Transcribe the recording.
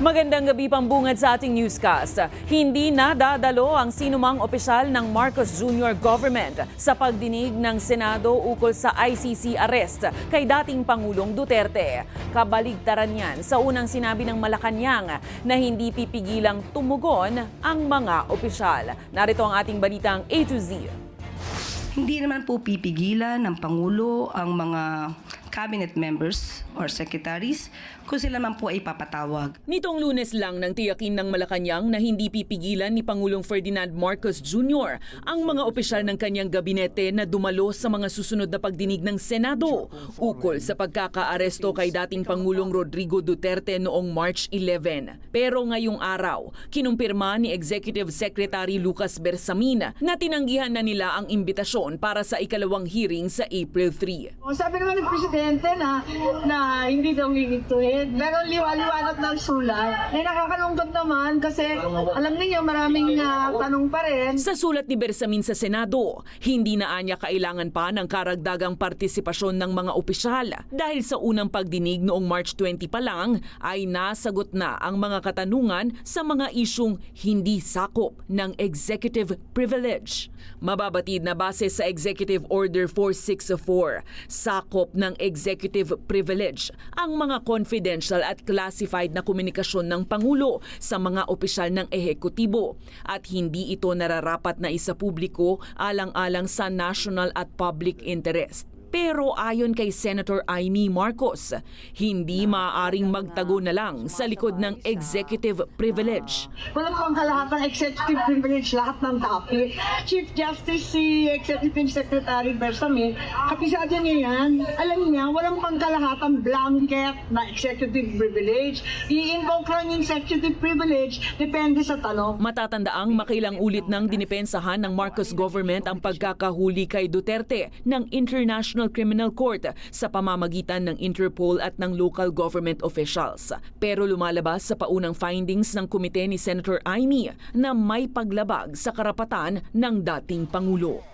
Magandang gabi pambungad sa ating newscast. Hindi nadadalo ang sinumang opisyal ng Marcos Jr. government sa pagdinig ng Senado ukol sa ICC arrest kay dating Pangulong Duterte. Kabaligtaran yan sa unang sinabi ng Malacanang na hindi pipigilang tumugon ang mga opisyal. Narito ang ating balitang A to Z. Hindi naman po pipigilan ng Pangulo ang mga cabinet members or secretaries kung sila man po ay papatawag. Nitong Lunes lang nang tiyakin ng Malacanang na hindi pipigilan ni Pangulong Ferdinand Marcos Jr. ang mga opisyal ng kanyang gabinete na dumalo sa mga susunod na pagdinig ng Senado ukol sa pagkakaaresto kay dating Pangulong Rodrigo Duterte noong March 11. Pero ngayong araw, kinumpirma ni Executive Secretary Lucas Bersamin na tinanggihan na nila ang imbitasyon para sa ikalawang hearing sa April 3. Sabi naman ng Presidente na hindi daw hihintuin. Pero liwanag ng sulat. Nakakalungkot naman kasi alam niyo maraming tanong pa rin. Sa sulat ni Bersamin sa Senado, hindi na anya kailangan pa ng karagdagang partisipasyon ng mga opisyal dahil sa unang pagdinig noong March 20 pa lang ay nasagot na ang mga katanungan sa mga isyung hindi sakop ng executive privilege. Mababatid na base sa Executive Order 4604, sakop ng executive privilege ang mga confidential at classified na komunikasyon ng Pangulo sa mga opisyal ng ehekutibo at hindi ito nararapat na isapubliko alang-alang sa national at public interest. Pero ayon kay Senator Amy Marcos, hindi maaaring magtago na lang sa likod ng executive privilege. Walang pang kalahatang executive privilege lahat ng topic. Chief Justice si Executive Secretary Bersamin, kapisado niya yan. Alam niya, walang pang kalahatang blanket na executive privilege. I-invoke lang yung executive privilege, depende sa tanong. Matatandaang makailang ulit nang dinipensahan ng Marcos government ang pagkakahuli kay Duterte ng International Criminal Court sa pamamagitan ng Interpol at ng local government officials. Pero lumalabas sa paunang findings ng komite ni Senator Amy na may paglabag sa karapatan ng dating Pangulo.